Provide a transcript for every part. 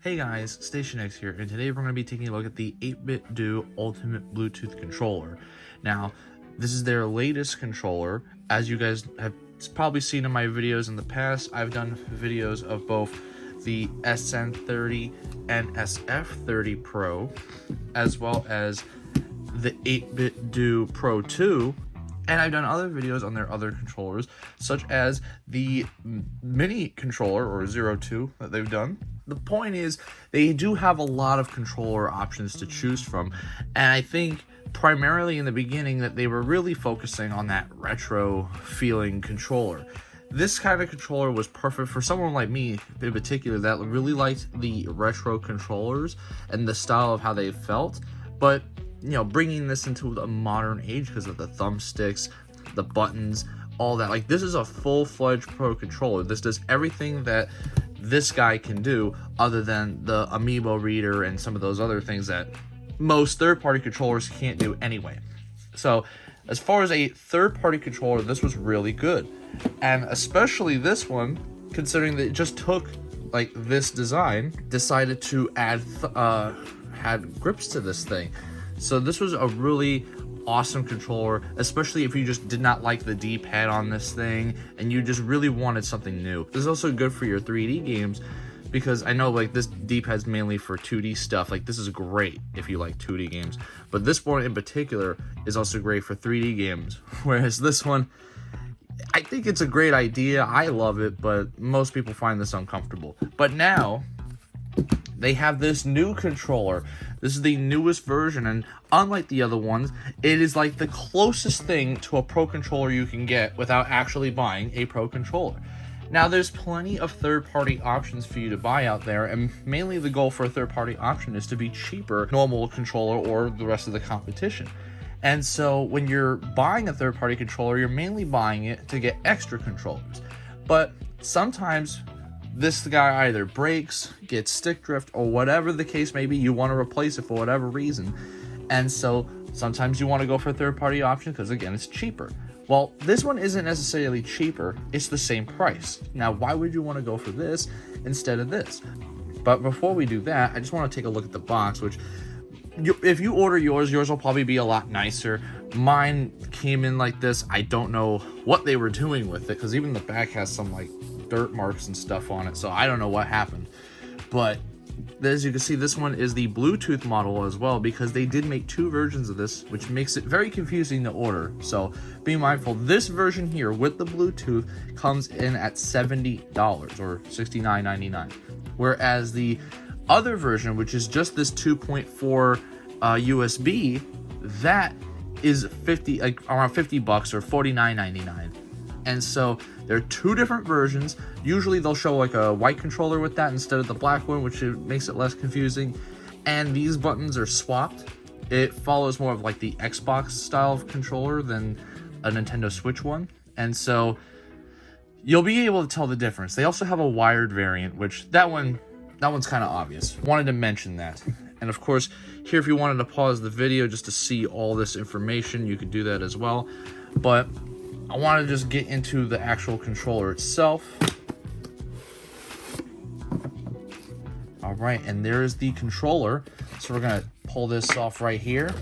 Hey guys, Station X here, and today we're going to be taking a look at the 8BitDO Ultimate Bluetooth Controller. Now, this is their latest controller. As you guys have probably seen in my videos in the past, I've done videos of both the SN30 and SF30 Pro, as well as the 8BitDO Pro 2, and I've done other videos on their other controllers, such as the mini controller, or 02, that they've done. The point is, they do have a lot of controller options to choose from, and I think primarily in the beginning that they were really focusing on that retro feeling controller. This kind of controller was perfect for someone like me in particular that really liked the retro controllers and the style of how they felt, but you know, bringing this into the modern age because of the thumbsticks, the buttons, all that. Like, this is a full-fledged pro controller. This does everything that this guy can do, other than the Amiibo reader and some of those other things that most third-party controllers can't do anyway. So, as far as a third-party controller, this was really good, and especially this one, considering that it just took like this design, decided to add had grips to this thing. So this was a really awesome controller, especially if you just did not like the D-pad on this thing and you just really wanted something new. This is also good for your 3D games, because I know like this D-pad's mainly for 2D stuff. Like, this is great if you like 2D games, but this one in particular is also great for 3D games, whereas this one, I think it's a great idea. I love it, but most people find this uncomfortable. But now they have this new controller. This is the newest version, and unlike the other ones, it is like the closest thing to a pro controller you can get without actually buying a pro controller. Now, there's plenty of third-party options for you to buy out there, and mainly the goal for a third-party option is to be cheaper, normal controller or the rest of the competition. And so when you're buying a third-party controller, you're mainly buying it to get extra controllers. But sometimes this guy either breaks, gets stick drift, or whatever the case may be, you want to replace it for whatever reason. And so sometimes you want to go for a third-party option because, again, it's cheaper. Well, this one isn't necessarily cheaper, it's the same price. Now, why would you want to go for this instead of this? But before we do that, I just want to take a look at the box, which if you order yours will probably be a lot nicer. Mine came in like this. I don't know what they were doing with it, because even the back has some like dirt marks and stuff on it, so I don't know what happened. But as you can see, this one is the Bluetooth model as well, because they did make two versions of this, which makes it very confusing to order. So be mindful, this version here with the Bluetooth comes in at $70 or $69.99, whereas the other version, which is just this 2.4 USB, that is around $50 or $49.99. And so there are two different versions. Usually they'll show like a white controller with that instead of the black one, which makes it less confusing. And these buttons are swapped. It follows more of like the Xbox style of controller than a Nintendo Switch one. And so you'll be able to tell the difference. They also have a wired variant, which that one's kind of obvious. Wanted to mention that. And of course, here if you wanted to pause the video just to see all this information, you could do that as well. But I want to just get into the actual controller itself. Alright, and there is the controller. So we're going to pull this off right here.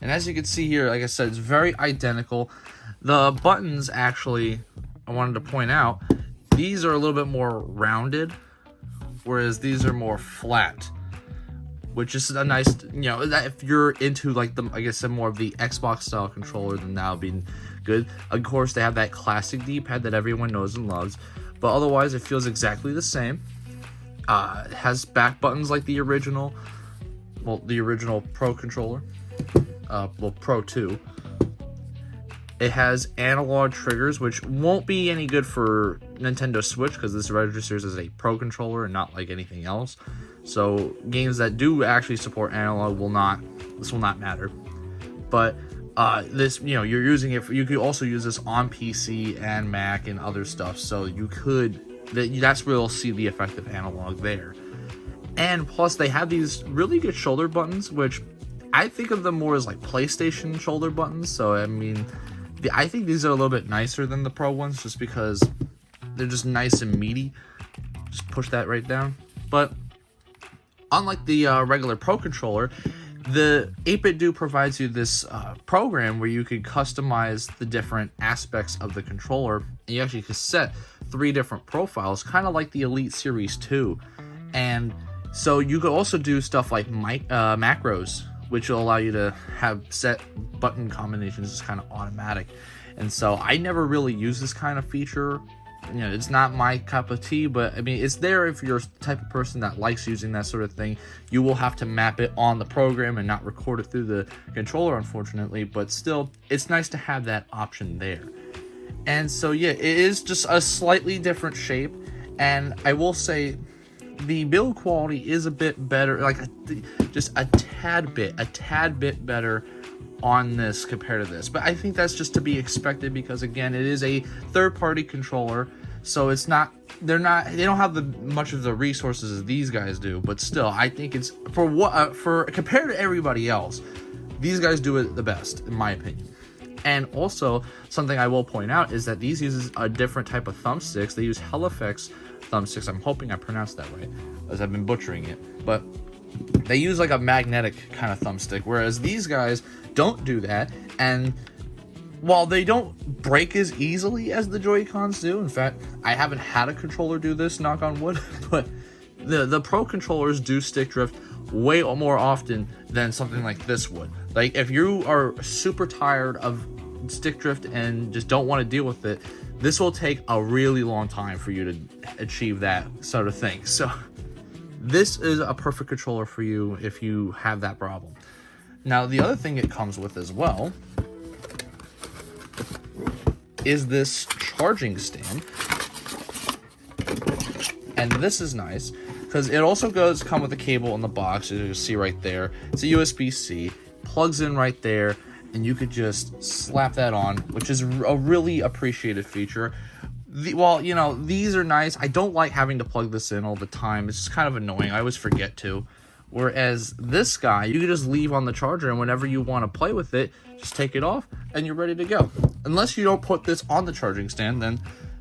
And as you can see here, like I said, it's very identical. The buttons, actually, I wanted to point out, these are a little bit more rounded, whereas these are more flat, which is a nice, you know, if you're into like the, like I said, more of the Xbox style controller, then that'll be good. Of course, they have that classic D-pad that everyone knows and loves, but otherwise it feels exactly the same. It has back buttons like the original, well, the original Pro controller, well, Pro 2. It has analog triggers, which won't be any good for Nintendo Switch because this registers as a Pro controller and not like anything else. So games that do actually support analog will not matter. But this, you know, you're using it. You could also use this on PC and Mac and other stuff. So you could. That's where you'll see the effect of analog there. And plus, they have these really good shoulder buttons, which I think of them more as like PlayStation shoulder buttons. So I mean, I think these are a little bit nicer than the Pro ones, just because they're just nice and meaty. just push that right down. But unlike the regular Pro controller, the 8BitDO provides you this program where you can customize the different aspects of the controller, and you actually can set 3 different profiles, kind of like the Elite Series 2. And so you could also do stuff like macros, which will allow you to have set button combinations as kind of automatic. And so I never really use this kind of feature. You know, it's not my cup of tea, but I mean, it's there if you're the type of person that likes using that sort of thing. You will have to map it on the program and not record it through the controller, unfortunately, but still, it's nice to have that option there. And so, yeah, it is just a slightly different shape, and I will say the build quality is a bit better, like just a tad bit better on this compared to this, but I think that's just to be expected because, again, it is a third-party controller, so it's not, they don't have much of the resources as these guys do, but still, I think it's for compared to everybody else, these guys do it the best, in my opinion. And also, something I will point out is that these uses a different type of thumbsticks. They use Helifex thumbsticks. I'm hoping I pronounced that right, as I've been butchering it, but they use like a magnetic kind of thumbstick, whereas these guys don't do that. And while they don't break as easily as the Joy-Cons do, in fact, I haven't had a controller do this, knock on wood, but the Pro controllers do stick drift way more often than something like this would. Like, if you are super tired of stick drift and just don't want to deal with it, this will take a really long time for you to achieve that sort of thing. So this is a perfect controller for you if you have that problem. Now, the other thing it comes with as well is this charging stand. And this is nice because it also come with a cable in the box, as you can see right there. It's a USB-C, plugs in right there, and you could just slap that on, which is a really appreciated feature. Well, you know, these are nice. I don't like having to plug this in all the time. It's just kind of annoying. I always forget to. Whereas this guy, you can just leave on the charger, and whenever you want to play with it, just take it off, and you're ready to go. Unless you don't put this on the charging stand, then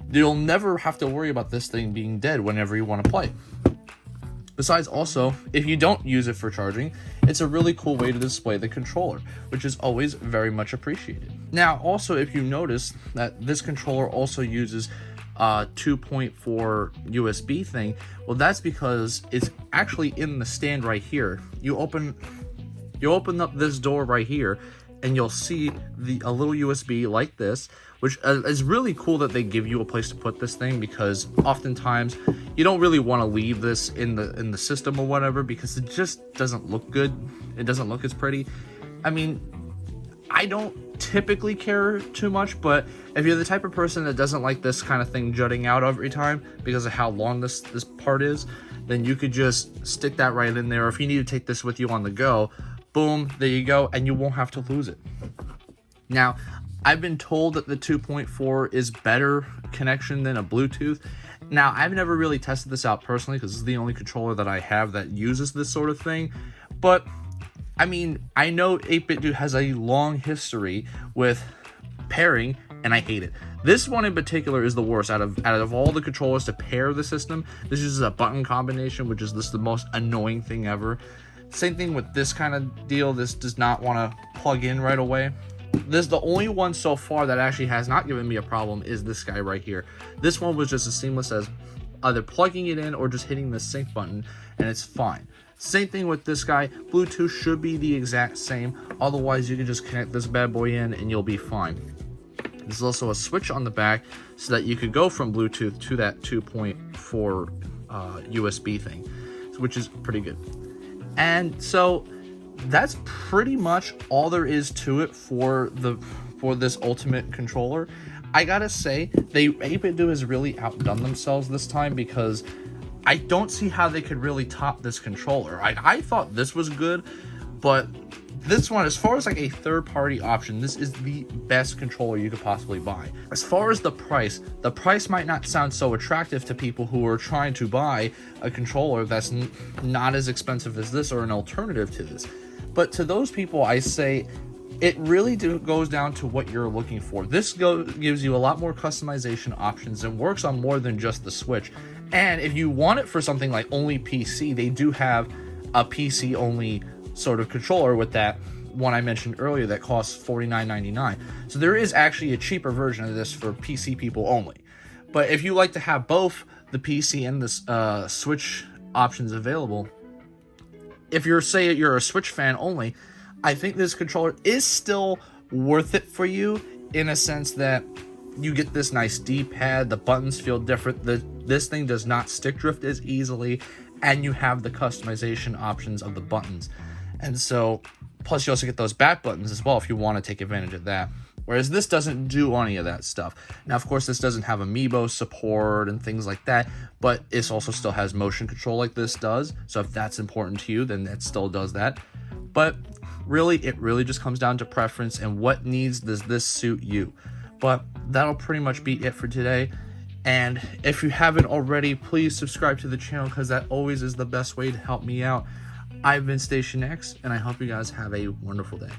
you'll never have to worry about this thing being dead whenever you want to play. Besides, also, if you don't use it for charging, it's a really cool way to display the controller, which is always very much appreciated. Now, also, if you notice that this controller also uses 2.4 USB thing, well, that's because it's actually in the stand right here. You open up this door right here, and you'll see a little USB like this, which is really cool that they give you a place to put this thing, because oftentimes you don't really want to leave this in the system or whatever, because it just doesn't look good. It doesn't look as pretty. I mean, I don't typically care too much, but if you're the type of person that doesn't like this kind of thing jutting out every time because of how long this part is, then you could just stick that right in there. If you need to take this with you on the go, boom, there you go, and you won't have to lose it. Now, I've been told that the 2.4 is better connection than a Bluetooth. Now, I've never really tested this out personally because this is the only controller that I have that uses this sort of thing. But, I mean, I know 8BitDO has a long history with pairing, and I hate it. This one in particular is the worst. Out of all the controllers to pair the system, this is a button combination, which is the most annoying thing ever. Same thing with this kind of deal. This does not want to plug in right away. The only one so far that actually has not given me a problem is this guy right here. This one was just as seamless as either plugging it in or just hitting the sync button, and it's fine. Same thing with this guy. Bluetooth should be the exact same. Otherwise, you can just connect this bad boy in and you'll be fine. There's also a switch on the back so that you could go from Bluetooth to that 2.4 USB thing, which is pretty good. And so that's pretty much all there is to it for this ultimate controller. I gotta say, 8BitDO has really outdone themselves this time, because I don't see how they could really top this controller. I thought this was good, but this one, as far as like a third-party option, this is the best controller you could possibly buy. As far as the price might not sound so attractive to people who are trying to buy a controller that's not as expensive as this or an alternative to this. But to those people, I say it really goes down to what you're looking for. This gives you a lot more customization options and works on more than just the Switch. And if you want it for something like only PC, they do have a PC only sort of controller with that one I mentioned earlier that costs $49.99. So there is actually a cheaper version of this for PC people only. But if you like to have both the PC and the Switch options available, if you're a Switch fan only, I think this controller is still worth it for you, in a sense that you get this nice D-pad, the buttons feel different, this thing does not stick drift as easily, and you have the customization options of the buttons. And so, plus you also get those back buttons as well if you want to take advantage of that. Whereas this doesn't do any of that stuff. Now, of course, this doesn't have Amiibo support and things like that, but it also still has motion control like this does. So if that's important to you, then it still does that. But really, it really just comes down to preference and what needs does this suit you. But that'll pretty much be it for today. And if you haven't already, please subscribe to the channel, because that always is the best way to help me out. I've been Station X, and I hope you guys have a wonderful day.